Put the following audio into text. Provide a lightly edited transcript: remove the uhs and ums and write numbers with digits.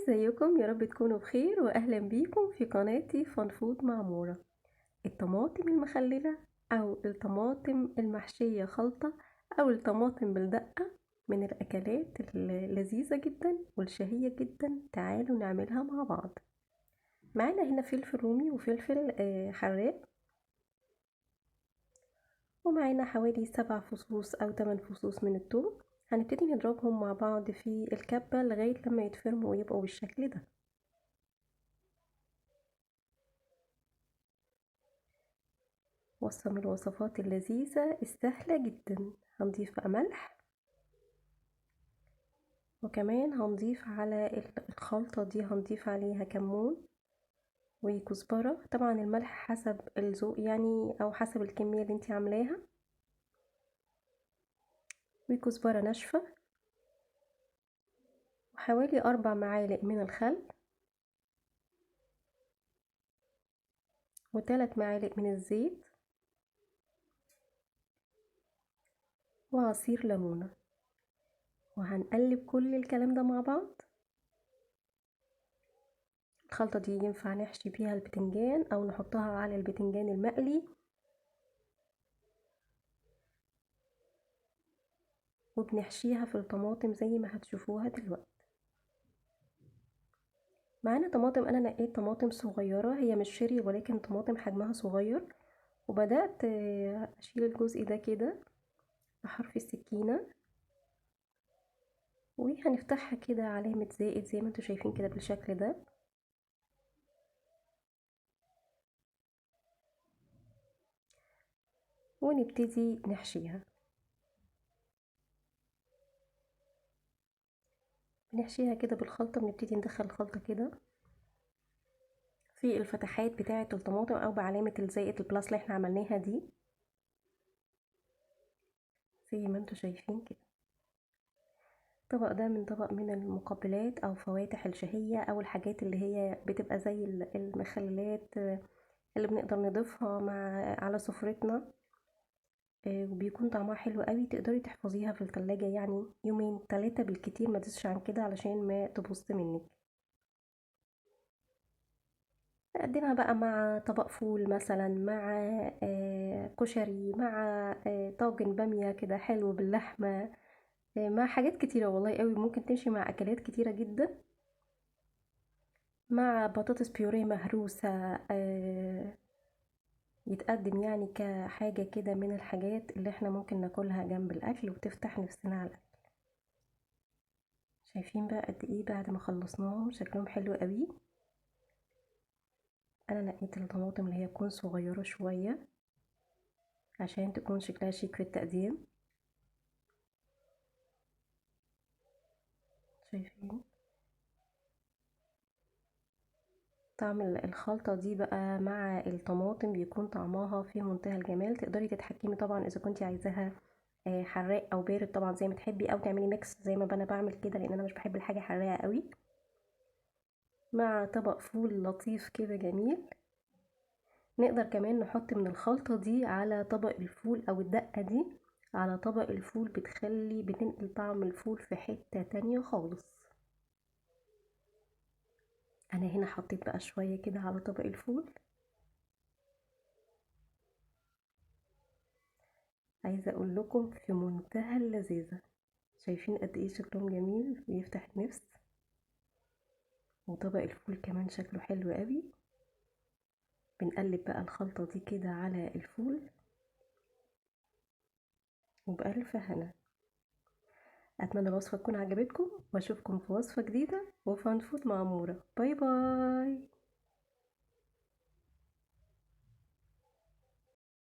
ازيكم؟ يا رب تكونوا بخير واهلا بيكم في قناتي فان فود مع مورا. الطماطم المخللة او الطماطم المحشية خلطة او الطماطم بالدقة من الاكلات اللذيذة جدا والشهية جدا. تعالوا نعملها مع بعض. معانا هنا فلفل رومي وفلفل حراق، ومعانا حوالي 7 فصوص او 8 فصوص من الثوم. هنبتدي نضربهم مع بعض في الكبة لغاية لما يتفرموا ويبقوا بالشكل ده. وصفة من الوصفات اللذيذة السهلة جدا. هنضيف بقى ملح، وكمان هنضيف على الخلطة دي هنضيف عليها كمون وكزبرة. طبعا الملح حسب الذوق يعني او حسب الكمية اللي انتي عاملاها، وكزبرة ناشفة، وحوالي 4 معالق من الخل، و3 معالق من الزيت، وعصير ليمونة. وهنقلب كل الكلام ده مع بعض. الخلطة دي ينفع نحشي بيها البتنجان او نحطها على البتنجان المقلي، وبنحشيها في الطماطم زي ما هتشوفوها دلوقتي. معانا طماطم، انا نقيت طماطم صغيرة، هي مش شيري ولكن طماطم حجمها صغير، وبدأت اشيل الجزء ده كده بحرف السكينة، وهنفتحها كده علامة زائد زي ما انتوا شايفين كده بالشكل ده. ونبتدي نحشيها كده بالخلطة. بنبتدي ندخل الخلطة كده في الفتحات بتاعة الطماطم او بعلامة الزائد البلاس اللي احنا عملناها دي زي ما انتوا شايفين كده. الطبق ده من طبق من المقبلات او فواتح الشهية او الحاجات اللي هي بتبقى زي المخللات اللي بنقدر نضيفها على سفرتنا، وبيكون طعمها حلو قوي. تقدري تحفظيها في التلاجة يعني يومين 3 بالكتير، ما تزيدش عن كده علشان ما تبوظ منك. نقدمها بقى مع طبق فول مثلا، مع كشري، مع طاجن بامية كده حلو باللحمة، مع حاجات كتيرة والله قوي. ممكن تمشي مع أكلات كتيرة جدا، مع بطاطس بيوريه مهروسة. يتقدم يعني كحاجة كده من الحاجات اللي احنا ممكن ناكلها جنب الأكل وتفتح نفسنا على الأكل. شايفين بقى قد ايه بعد ما خلصناهم شكلهم حلو قوي. انا نقيت الطماطم اللي هي تكون صغيرة شوية عشان تكون شكلها شيك في التقديم. شايفين طعم الخلطة دي بقى مع الطماطم بيكون طعمها في منتهى الجمال. تقدري تتحكمي طبعا اذا كنتي عايزاها حراق او بارد، طبعا زي ما تحبي، او تعملي ميكس زي ما انا بعمل كده لان انا مش بحب الحاجة حراقة قوي. مع طبق فول لطيف كده جميل. نقدر كمان نحط من الخلطة دي على طبق الفول او الدقة دي على طبق الفول، بتنقل طعم الفول في حتة تانية خالص. انا هنا حطيت بقى شوية كده على طبق الفول. عايزة اقول لكم في منتهى اللذيذة. شايفين قد ايه شكلهم جميل ويفتح النفس، وطبق الفول كمان شكله حلو قوي. بنقلب بقى الخلطة دي كده على الفول وبألف هنا. اتمنى الوصفة تكون عجبتكم، واشوفكم في وصفة جديدة وفان فود مع مورا. باي باي.